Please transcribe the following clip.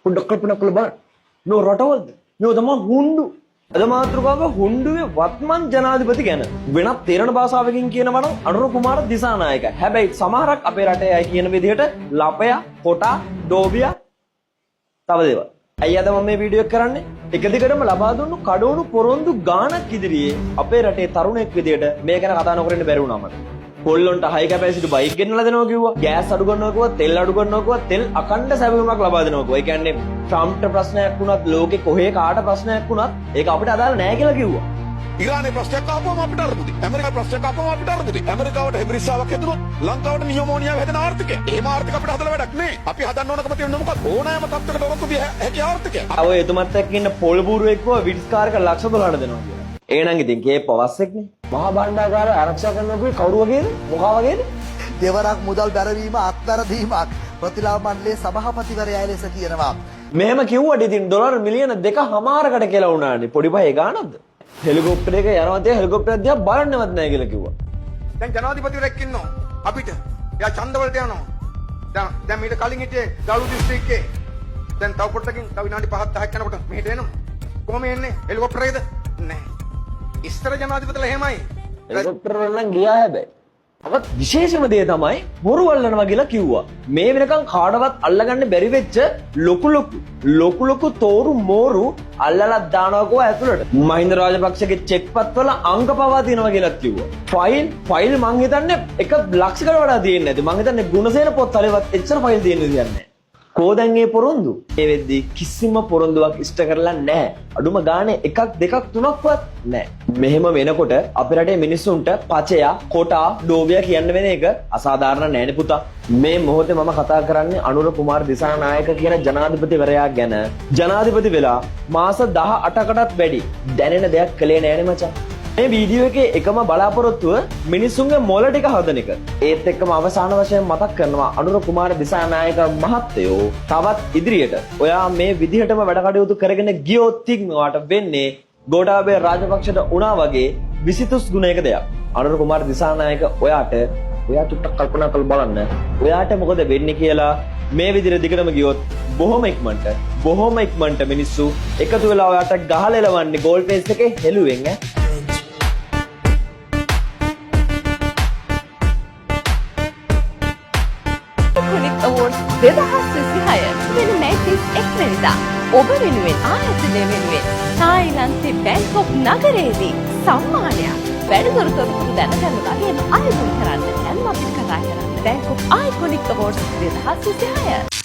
පොඩ්ඩක් කල්පනා කරලා බලන්න. මේ රටවල්ද? මේ තමයි හුන්ඩු. අද මාතෘකාව හුන්ඩුවේ වත්මන් ජනාධිපති ගැන. වෙනත් තේරෙන භාෂාවකින් කියනවා නම් අනුර කුමාර දිසානායක. හැබැයි සමහරක් අපේ රටේ අය කියන විදිහට ලපයා, කොටා, ඩෝබියා තව දේවල්. අයියා මම මේ වීඩියෝ එක කරන්නේ එක දිගටම ලබා දුන්නු කඩවණු පොරොන්දු ගාණක් ඉදිරියේ අපේ රටේ තරුණෙක් විදියට මේ ගැන කතා නොකරන්න බැරි වුණා මට. කොල්ලොන්ට හයි කැපැසිටි බයික් ගෙන්නලා දෙනවා කිව්වා. ගෑස් අඩු කරනවා කිව්වා, තෙල් අඩු කරනවා කිව්වා, තෙල් අකණ්ඩ සැපයුමක් ලබා දෙනවා කිව්වා. ඒ කියන්නේ ට්‍රම්ප්ට ප්‍රශ්නයක් වුණත්, ලෝකේ කොහේ කාට ප්‍රශ්නයක් වුණත් ඒක අපිට අදාළ නැහැ කියලා කිව්වා. ඉරානයේ ප්‍රශ්නයක් ආපුවම අපිට අරුමුදි. ඇමරිකාවේ ප්‍රශ්නයක් ආපුවම අපිට අරුමුදි. ඇමරිකාවට හෙබ්‍රිස්සාවක් හැදුනොත් ලංකාවට නියමෝනියාව හැදෙන ආර්ථිකය. එහෙම ආර්ථික අපිට හදලා වැඩක් නෑ. අපි හදන්න ඕනකම තියෙන්නේ මොකක්ද? ඕනෑම තත්ත්වයකට ඔරොත්තු දිය හැකි ආර්ථිකය. අව එතුමත් එක්ක ඉන්න පොල් බූරුවෙක් කිව්වා විඩ්ස්කාරක ලක්ෂ 12කට දෙනවා කියලා. එහෙනම් ඉතින් කේ පවස්සෙක්නේ. මහා බණ්ඩාගාර ආරක්ෂා කරනවා කවුරු වගේද? මොකා වගේද? දෙවරක් මුදල් බැරවීම අත්වැරදීමක් ප්‍රතිලාභ මණ්ඩලයේ සභාපතිවරයා ලෙස කියනවා. මෙහෙම කිව්වට ඉතින් ඩොලර් මිලියන 2.5කට කියලා වුණානේ. පොඩි පහේ ගානක්ද? හෙලිකොප්ටර් එක යනවා තියා හෙලිකොප්ටර් එක දිහා බලන්නවත් නැහැ කියලා කිව්වා. දැන් ජනාධිපතිවරයෙක් ඉන්නවා අපිට. එයා ඡන්දවලට යනවා. දැන් මීට කලින් හිටියේ ගලු දිස්ත්‍රික්කේ. දැන් තව පොඩ්ඩකින් තව විනාඩි 5ක් 10ක් යනකොට මෙහෙට එනවා. කොහොම එන්නේ? හෙලිකොප්ටර් එකද? නැහැ. ඉස්තර ජනාධිපතිලා එහෙමයි. හෙලිකොප්ටර් වල නම් ගියා හැබැයි. අවත් විශේෂම දේ තමයි බොරු අල්ලනවා කියලා කිව්වා. මේ වෙනකන් කාටවත් අල්ලගන්න බැරි වෙච්ච ලොකු තෝරු මෝරු අල්ලලා දානවා කෝ ඇතුළට. මහින්ද රාජපක්ෂගේ චෙක් පත්වල අංක පවා තියෙනවා කියලා කිව්වා. ෆයිල් මං හිතන්නේ 1 ලක්ෂයකට වඩා තියෙන්නේ නැති. මං හිතන්නේ ගුණසේන පොත් වලවත් එච්චර ෆයිල් තියෙන්නේ කියන්නේ. කෝදැන් ඒ පොරොන්දු ඒ වෙද්දි කිසිම පොරොන්දුවක් ඉෂ්ට කරලා නැහැ. අඩුම ගානේ 1 2 3ක්වත් නැහැ. මෙහෙම වෙනකොට අපේ රටේ මිනිස්සුන්ට පචයා, කොටා, ඩෝබියා කියන්න වෙන එක අසාධාරණ නෑනේ පුතා. මේ මොහොතේ මම කතා කරන්නේ අනුර කුමාර දිසානායක කියන ජනාධිපතිවරයා ගැන. ජනාධිපති වෙලා මාස 18කටත් වැඩි දැනෙන දෙයක් කළේ නෑනේ මචං. මේ වීඩියෝ එකේ එකම බලාපොරොත්තුව මිනිසුන්ගේ මොළ ටික හදන එක. ඒත් එක්කම අවසාන වශයෙන් මතක් කරනවා අනුර කුමාර දිසානායක මහත්තයෝ තවත් ඉදිරියට ඔයා මේ විදිහටම වැඩ කටයුතු කරගෙන ගියොත් ඔයාට වෙන්නේ ගෝඨාභය රාජපක්ෂට වුණා වගේ විසිතුස් ගුණයක දෙයක්. අනුර කුමාර දිසානායක ඔයා චුට්ටක් කල්පනා කරලා බලන්න. ඔයාට මොකද වෙන්නේ කියලා මේ විදිහට දිගටම ගියොත් බොහොම ඉක්මනට මිනිස්සු එකතු වෙලා ඔයාට ගහලා එලවන්නේ ගෝල් පේස් එකේ හෙළුවෙන් ඈ. Awards 2026 වෙන මැතිස් 1 වෙනිදා ඔබ වෙනුවෙන් ආයතනය වෙනුවෙන් තායිලන්තේ බැංකොක් නගරයේදී සම්මානයක් වැඩිදුර තොරතුරු දැනගන්න වගේම ආයෝජන කරන්න දැන් අපි කතා කරන්නේ බැංකොක් Iconic Awards 2026